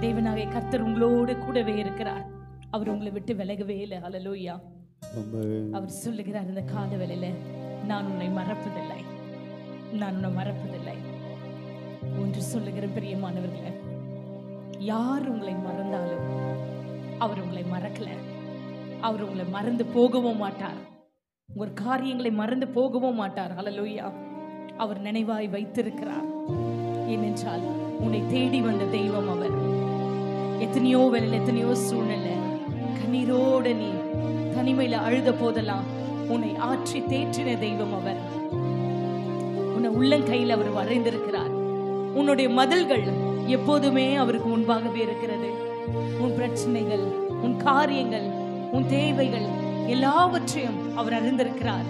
தேவனாகிய கர்த்தர் உங்களோடு கூடவே இருக்கிறார். அவர் உங்களை விட்டு விலகவே இல்லை. ஹல்லேலூயா. அவர் சொல்லுகிறார் இந்த கால வேளையில, நான் உன்னை மறப்பதில்லை, நான் உன்னை மறப்பதில்லை. ஒன்று சொல்லுகிற பிரியமானவர்களே, யார் உங்களை மறந்தாலும் அவர் உங்களை மறக்கல. அவர் உங்களை மறந்து போகவும் மாட்டார். ஒரு காரியங்களை மறந்து போகவும் மாட்டார். ஹல்லேலூயா. அவர் நினைவாய் வைத்திருக்கிறார். ஏனென்றால் உன்னை தேடி வந்த தெய்வம் அவர். எத்தனையோ வேளையில் எத்தனையோ சூழ்நிலை கண்ணீரோடு நீ தனிமையில அழுத போதெல்லாம் உன்னை ஆற்றி தேற்றின தெய்வம் அவர். உன்னை உள்ளங்கையில் அவர் வரைந்திருக்கிறார். உன்னுடைய மதில்கள் எப்போதுமே அவருக்கு முன்பாகவே இருக்கிறது. உன் பிரச்சனைகள், உன் காரியங்கள், உன் தேவைகள் எல்லாவற்றையும் அவர் அறிந்திருக்கிறார்.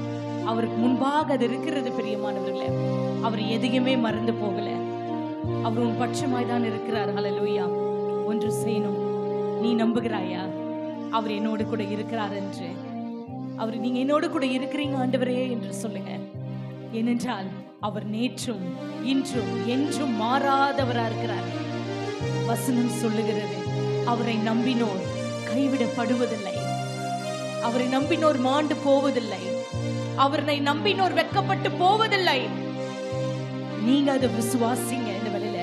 அவருக்கு முன்பாக அது இருக்கிறது. பிரியமானவர்களே, அவர் எதையுமே மறந்து போகல. அவர் உன் பட்சமாய் தான் இருக்கிறார். ஹல்லேலூயா. ஒன்று செய்யணும். நீ நம்புகிறாயா அவர் என்னோடு கூட இருக்கிறார் என்று? அவர் நீங்க என்னோடு கூட இருக்கிறீங்க ஆண்டவரே என்று சொல்லுங்க. ஏனென்றால் அவர் நேற்றும் இன்றும் என்றும் மாறாதவரா இருக்கிறார். வசனம் சொல்லுகிறது, அவரை நம்பினோர் கைவிடப்படுவதில்லை, அவரை நம்பினோர் மாண்டு போவதில்லை, அவரை நம்பினோர் வெட்கப்பட்டு போவதில்லை. நீங்க அதை விசுவாசிங்க. இந்த வேளையில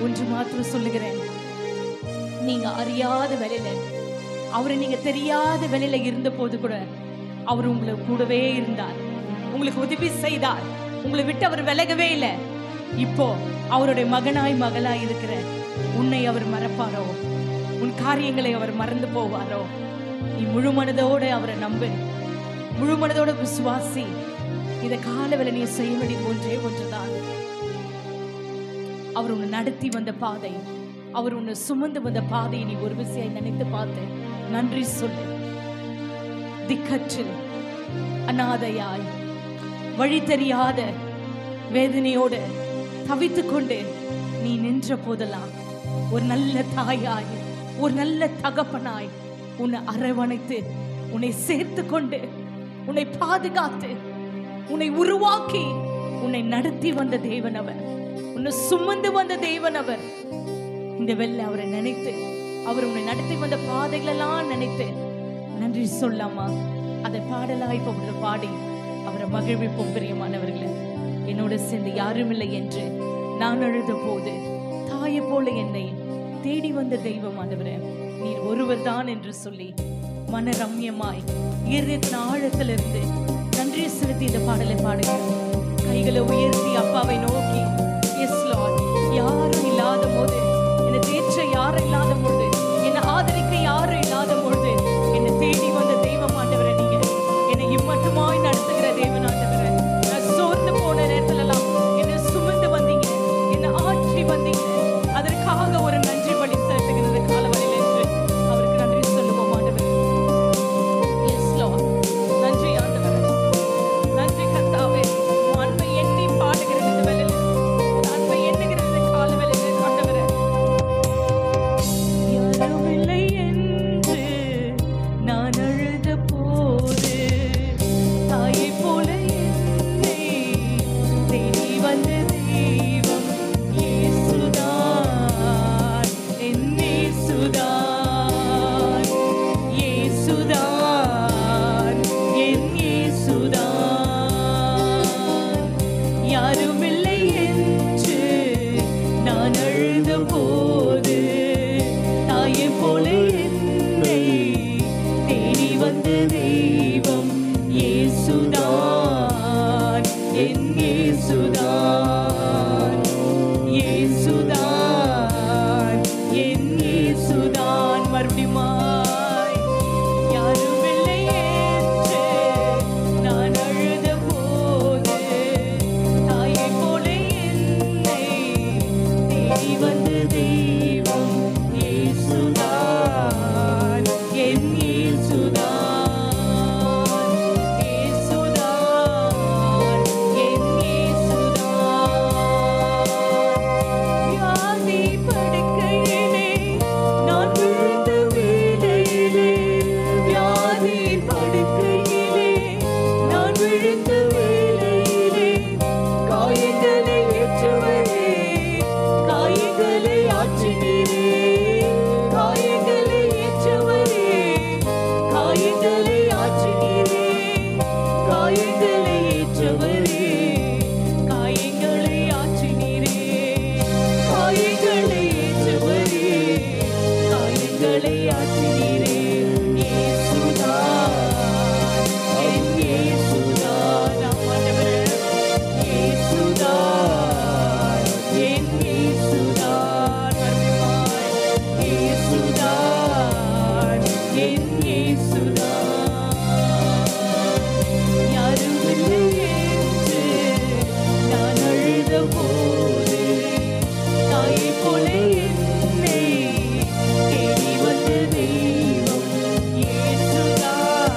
ஒன்று மாத்திரம் சொல்லுகிறேன், நீங்க அறியாத வேளையில, அவரை நீங்க தெரியாத வேளையில இருந்த போது கூட அவர் உங்களை கூடவே இருந்தார், உங்களுக்கு உதவி செய்தார், உங்களை விட்டு அவர் விலகவே இல்லை. இப்போ அவருடைய மகனாய் மகளாய் இருக்கிற உன்னை அவர் மறப்பாரோ? உன் காரியங்களை அவர் மறந்து போவாரோ? நீ முழு மனதோட அவரை நம்பு, முழு மனதோட விசுவாசி. இந்த காலவேளை நீ செய்ய வேண்டியது ஒன்றே ஒன்றுதான். அவர் உன்னை நடத்தி வந்த பாதை, அவர் உன்னை சுமந்து வந்த பாதையை நீ ஒரு விசையாய் நினைத்து பார்த்து நன்றி சொல்லு. திக்கற்று அநாதையாய் வழி தெரியாத வேதனையோடு தவித்துக் கொண்டு நீ நின்ற போதெல்லாம் ஒரு நல்ல தாயாய், ஒரு நல்ல தகப்பனாய் உன்னை அரவணைத்து, உன்னை சேர்த்து கொண்டு, உன்னை பாதுகாத்து, உன்னை உருவாக்கி, உன்னை நடத்தி வந்த தேவன் அவர், உன்னை சுமந்து வந்த தேவன் அவர். இந்த வெள்ள அவரை நினைத்து, அவர் உன்னை நடத்தி வந்த பாதைகளெல்லாம் நினைத்து நன்றி சொல்லாமா? அதை பாடலாய் இப்ப பாடி அவரை மகிழ்விப்போம். பிரியமானவர்களே, என்னோட சேர்ந்து யாரும் இல்லை என்று நான் அழுத போது தாயை போல என்னை தேடி வந்த தெய்வம் ஆண்டவரே நீர் ஒருவர் தான் என்று சொல்லி மன ரம்யமாய் இருதயத்தின் ஆழத்திலிருந்து நன்றி செலுத்தி இந்த பாடலை பாடுகிறேன். கைகளை உயர்த்தி அப்பாவை நோக்கி, எஸ் லார்ட், யாரும் இல்லாத போது, என்னை தேற்ற யாரும் இல்லாத பொழுது, என்னை ஆதரிக்க யாரும் இல்லாத பொழுது என்னை தேடி வந்த தெய்வம் ஆண்டவரே நீங்க என்னை இம்மட்டுமாய் நடத்துகிற தேவன் ஆண்டவரே. நான் சோர்ந்து போன நேரத்துல எல்லாம் என்னை சுமந்து வந்தீங்க, என்னை ஆற்றி வந்தீங்க. அதற்காக ஒரு நன்றி பலி செலுத்துகிறது காலவரையில் என்று அவருக்கு நன்றி சொல்லுவோம் ஆண்டவரே. எஸ் லார்ட், நன்றி ஆண்டவரே, நன்றி கர்த்தாவே. அன்பை எண்ணி பாடுகிறது இந்த வேளையில், அன்பை எண்ணுகிறது காலவரையில் ஆண்டவரே. மாற்றினீரே. இயேசுதான் என் இயேசுதான். ஆண்டவரே, இயேசுதான் என் இயேசுதான். மறுபடியுமாய் இயேசுதான் என் இயேசுதான். யாரும் இல்லை என்று நான் அழுத போது தாயை போல என்னை தேடி வந்த தெய்வம் இயேசுதான்.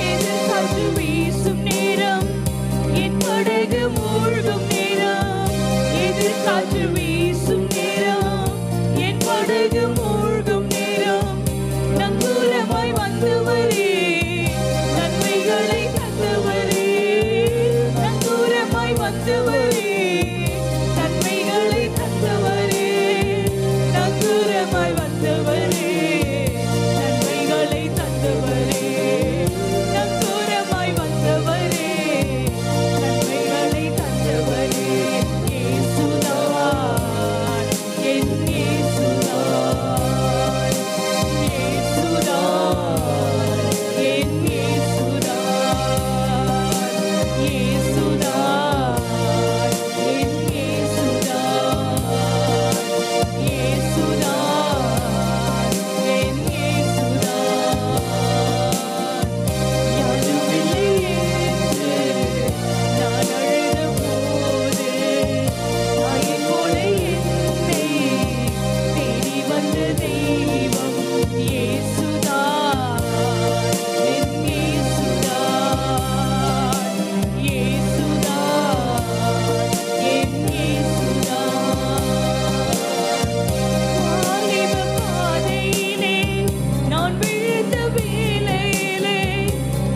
எதிர் காற்று வீசும் நேரம், என் படகு மூழ்கும் நேரம். எதிர் காற்று வீசும் நேரம், என் படகு மூழ்கும் நேரம். நங்கூரமாய் வந்தவரே, நன்மைகளை தந்தவரே. நங்கூரமாய் வந்தவரே, நன்மைகளை தந்தவரே. நங்கூரமாய் வந்தவரே, நன்மைகளை தந்தவரே. நங்கூரமாய் வந்தவரே, நன்மைகளை தந்தவரே. இயேசுதான் என் இயேசுதான். இயேசுதான் என் இயேசுதான். இயேசுதான் என் இயேசுதான். இயேசுதான் என் இயேசுதான். யாரும் இல்லை என்று நான் அழுத போது தாயை போல என்னை தேடி வந்த தெய்வம் இயேசுதான் என் இயேசுதான். இயேசுதான் என் இயேசுதான். வாலிப பாதையிலே நான் விழுந்த வேளையிலே,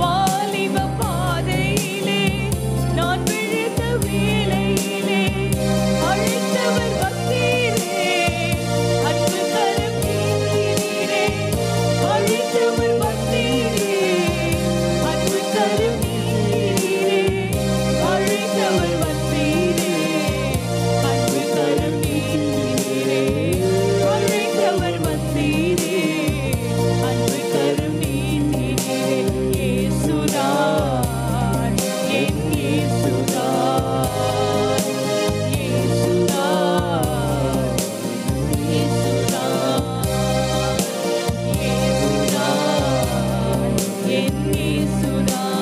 வாலிப பாதையிலே நான் விழுந்த வேளையிலே, அழைத்தவர் வந்தீரே, அன்பு கரம் நீட்டினீரே. அழைத்தவர் வந்தீரே, அன்பு கரம் நீட்டினீரே. அழைத்தவர் வந்தீரே, அன்பு கரம் நீட்டினீரே. அழைத்தவர் வந்தீரே, அன்பு கரம் நீட்டினீரே. இயேசுதான் என் இயேசுதான். இயேசுதான் இயேசுதான். இயேசுதான் என் இயேசுதான்.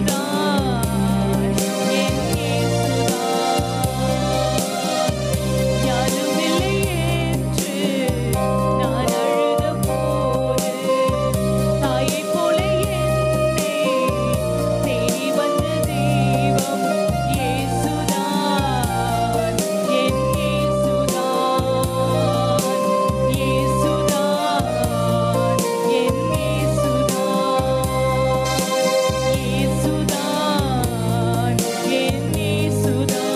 இயேசுதான் என் இயேசுதான். யாரும் இல்லை என்று நான் அழுத போது தாயை போல என்னை தேடி வந்த தெய்வம் இயேசுதான் என் இயேசுதான். இயேசுதான் என் இயேசுதான். இயேசுதான் என் இயேசுதான்.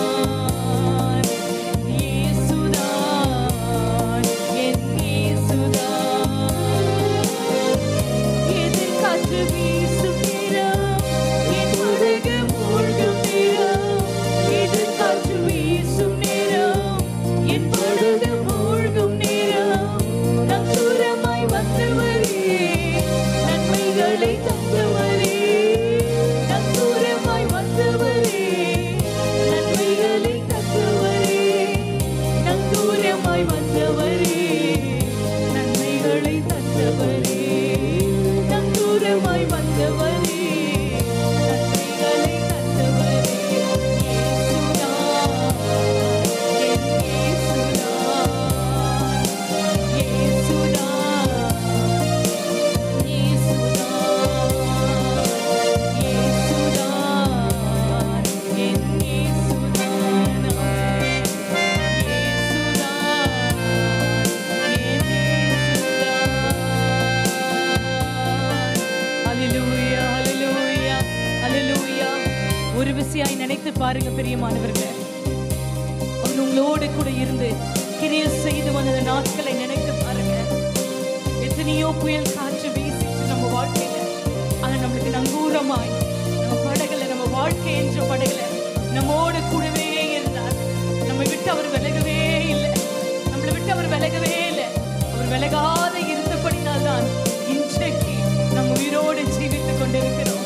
இயேசுதான் என் இயேசுதான். எதிர் காற்று வீசும் நேரம், என் படகு மூழ்கும் நேரம். எதிர் காற்று வீசும் நேரம், என் படகு மூழ்கும் நேரம். நங்கூரமாய் வந்தவரே, நன்மைகளை தந்தவரே. நங்கூரமாய் வந்தவரே, நன்மைகளை தந்தவரே. நங்கூரமாய் வந்தவரே, நன்மைகளை தந்தவரே. நங்கூரமாய் வந்தவரே, நன்மைகளை தந்தவரே. இயேசுதான் என் இயேசுதான். இயேசுதான் இயேசுதான். இயேசுதான் என் இயேசுதான். ஹல்லேலூயா, ஹல்லேலூயா, ஹல்லேலூயா. ஒரு விசையாய் நினைத்து பாருங்க பிரியமானவர்களே, அவர் உங்களோடு கூட இருந்து கிரியை செய்து வந்த நாட்களை நினைத்து பாருங்க. எத்தனையோ புயல் காற்று வீசிச்சு நம்ம வாழ்க்கையில, அவர் நம்மளுக்கு நங்கூரமாய் நம்ம படகுல, நம்ம வாழ்க்கை என்ற படகுல நம்மோடு கூடவே இருந்தார். நம்மை விட்டு அவர் விலகவே இல்லை, நம்மளை விட்டு அவர் விலகவே இல்லை. அவர் விலகாத இருந்தபடினால்தான் இன்றைக்கு நம்ம உயிரோடு ஜீவித்துக் கொண்டிருக்கிறோம்.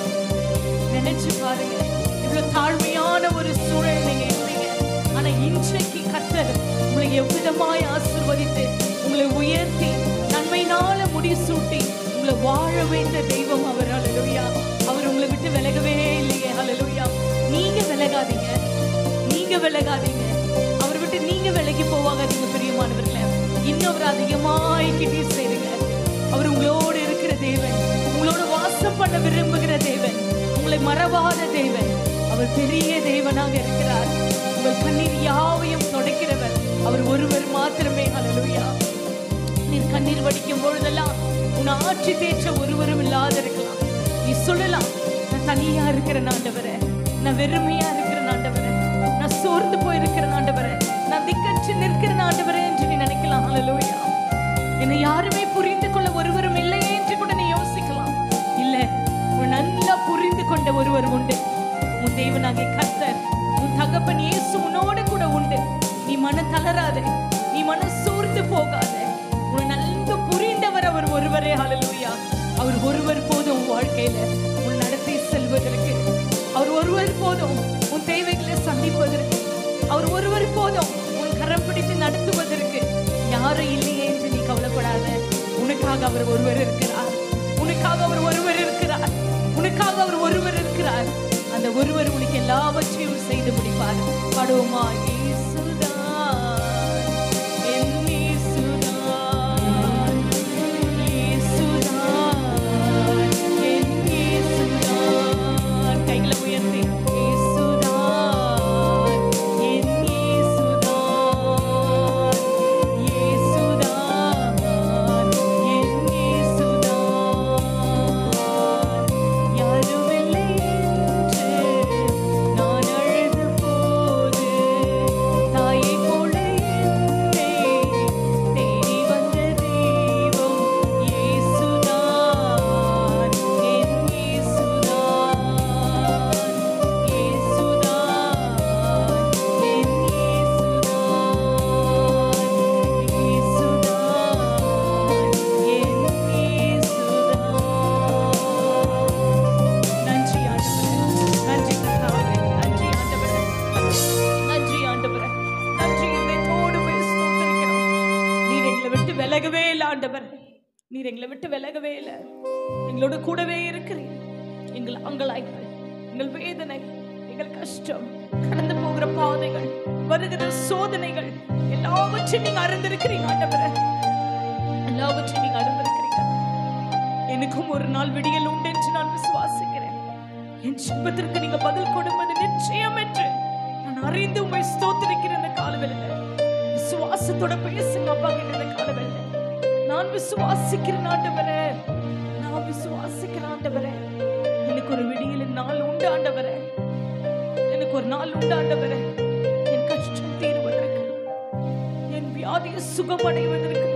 நினைச்சு பாருங்க, இவ்வளவு தாழ்மையான ஒரு சூழல் நீங்க இருந்தீங்க. ஆனா இன்றைக்கு கர்த்தர் உங்களை எவ்விதமாய் ஆசீர்வதித்து உங்களை உயர்த்தி நன்மையினால முடிசூட்டி உங்களை வாழ வைத்த தெய்வம் அவர். ஹல்லேலூயா. அவர் உங்களை விட்டு விலகவே இல்லையே. ஹல்லேலூயா. நீங்க விலகாதீங்க, நீங்க விலகாதீங்க. அவர் விட்டு நீங்க விலகி போவாதீங்க பிரியமானவர்களே. இன்னும் அவர் அதிகமாய் கிட்டே சேருங்க. அவர் உங்களோடு இருக்கிற தேவன், உங்களோட வாசம் பண்ண விரும்புகிற தேவன், உங்களை மறவாத தேவன். அவர் பெரிய தேவனாக இருக்கிறார். உங்கள் கண்ணீர் யாவையும் துடைக்கிறவர் அவர் ஒருவர் மாத்திரமே. ஹல்லேலூயா. நீர் கண்ணீர் வடிக்கும் பொழுதெல்லாம் உன்னை ஆட்சி தேற்ற ஒருவரும் இல்லாத இருக்கலாம். நீ சொல்லலாம், நான் தனியா இருக்கிற ஆண்டவரே, நான் வெறுமையா இருக்கிற ஆண்டவரே, நான் சோர்ந்து போயிருக்கிற ஆண்டவரே, நான் திக்கற்று நிற்கிற ஆண்டவரே என்று நீ நினைக்கலாம். ஹல்லேலூயா. என்னை யாருமே புரிந்து கொள்ள ஒருவரும் இல்லையே என்று கூட நீ யோசிக்கலாம். இல்ல, உன் நல்லா புரிந்து கொண்ட ஒருவர் உண்டு. உன் தேவனாகிய கர்த்தர், உன் தகப்பன் இயேசு உன்னோடு கூட உண்டு. நீ மன தளராதே, நீ மன சோர்ந்து போகாதே. உன்னை நன்கு புரிந்தவர் அவர் ஒருவரே. ஹல்லேலூயா. அவர் ஒருவர் போதும் உன் வாழ்க்கையில உன் நடத்தி செல்வதற்கு. அவர் ஒருவர் போதும் உன் தேவைகளை சந்திப்பதற்கு. அவர் ஒருவர் போதும் உன் கரம் பிடித்து நடத்துவதற்கு. யாரும் இல்லையே என்று நீ கவலைப்படாத. உனக்காக அவர் ஒருவர் இருக்கிறார், உனக்காக அவர் ஒருவர் இருக்கிறார், உனக்காக அவர் ஒருவர் இருக்கிறார். அந்த ஒருவர் உனக்கு எல்லாவற்றையும் செய்து முடிப்பார். பாடுவோமா? நீர் எங்களை விட்டு விலகவே இல்லை, எங்களோட கூடவே இருக்கிறீர். எங்கள் அங்கலாய்ப்பு, எங்கள் வேதனை, எங்கள் கஷ்டம், கடந்து போகிற பாதைகள், வருகிற சோதனைகள் எல்லாவற்றையும் நீங்க அறிந்திருக்கிறீங்க ஆண்டவரே. எல்லாவற்றையும் நீங்க அறிந்திருக்கிறீங்க. எனக்கும் ஒரு நாள் விடியல் உண்டு என்று நான் விசுவாசிக்கிறேன். என் ஜெபத்திற்கு நீங்க பதில் கொடுப்பது நிச்சயம் என்று நான் அறிந்து உம்மை ஸ்தோத்திரிக்கிறேன். இந்த காலவேளையில விசுவாசத்தோட பேசுங்க அப்பா கிட்ட. இந்த காலவேளையில நான் விசுவாசிக்கிறேன் ஆண்டவரே, நான் விசுவாசிக்கிறேன் ஆண்டவரே. எனக்கு ஒரு விடியல் நாள் உண்டு ஆண்டவரே, எனக்கு ஒரு நாள் உண்டு ஆண்டவரே. என் கஷ்டம் தீருவதற்கு, என் வியாதியை சுகமடைவதற்கு,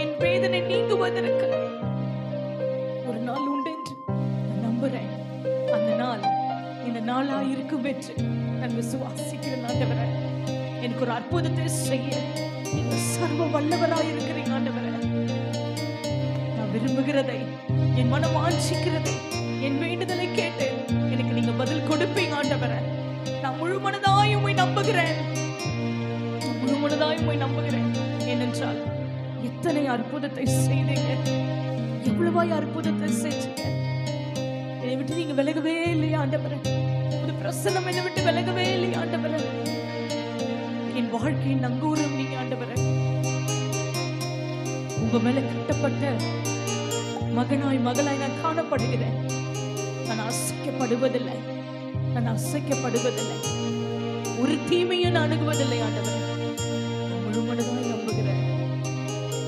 என் வேதனை நீங்குவதற்கு ஒரு நாள் உண்டு என்று நான் நம்புறேன். அந்த நாள் இந்த நாளா இருக்கும் என்று நான் விசுவாசிக்கிறேன் ஆண்டவரே. எனக்கு ஒரு அற்புதத்தை செய்ய நீங்க சர்வ வல்லவராய் இருக்கிறீங்க ஆண்டவரே. விரும்புகிறதை, என் மனம் வாஞ்சிக்கிறதை, என் வேண்டுதலை கேட்டு எனக்கு நீங்க பதில் கொடுப்பீங்க ஆண்டவரே. நான் முழு மனதாய் உம்மை நம்புகிறேன், முழு மனதாய் உம்மை நம்புகிறேன். ஏனென்றால் எத்தனை அற்புதத்தை செய்தீங்க, எவ்வளவாய் அற்புதத்தை செஞ்சீங்க. என்னை விட்டு நீங்க விலகவே இல்லையா ஆண்டவரே. ஒரு பிரசன்னம் என்னை விட்டு விலகவே இல்லையா ஆண்டவரே. என் வாழ்க்கையின் நங்கூரம் நீங்க ஆண்டவரே. உங்க மேல கட்டப்பட்ட மகனாய் மகளாய் நான் காணப்படுகிறேன். நான் அசைக்கப்படுவதில்லை, நான் அசைக்கப்படுவதில்லை. ஒரு தீமையும் நான் அணுகுவதில்லை ஆண்டவரே. நான் முழுமனதாய் நம்புகிறேன்,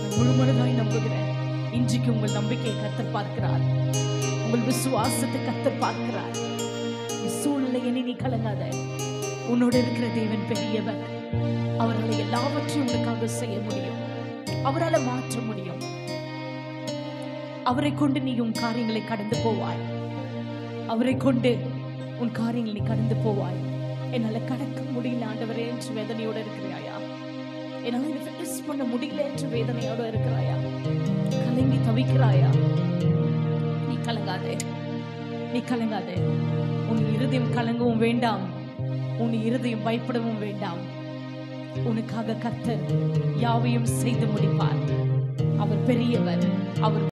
நான் முழுமனதாய் நம்புகிறேன். இன்றைக்கு உங்கள் நம்பிக்கையை கர்த்தர் பார்க்கிறார், உங்கள் விசுவாசத்தை கர்த்தர் பார்க்கிறார். சூழ்நிலை எண்ணி நீ கலங்காத. உன்னோட இருக்கிற தேவன் பெரியவர். அவரால் எல்லாவற்றையும் உனக்காக செய்ய முடியும், அவரால் மாற்ற முடியும். அவரை கொண்டு நீ உன் காரியங்களை கடந்து போவாய். அவரை கொண்டு உன் காரியங்களை நீ கடந்து போவாய். என்னால கடக்க முடியல ஆண்டவரே என்று வேதனையோடு இருக்கிறாயா? என்னால இதை ஃபேஸ் பண்ண முடியல என்று வேதனையோடு இருக்கிறாயா? கலங்கி தவிக்கிறாயா? நீ கலங்காதே, நீ கலங்காதே. உன் இருதயம் கலங்கவும் வேண்டாம், உன் இருதயம் பயப்படவும் வேண்டாம். உனக்காக கர்த்தர் யாவையும் செய்து முடிப்பார். அவர் பெரியவர், அவர்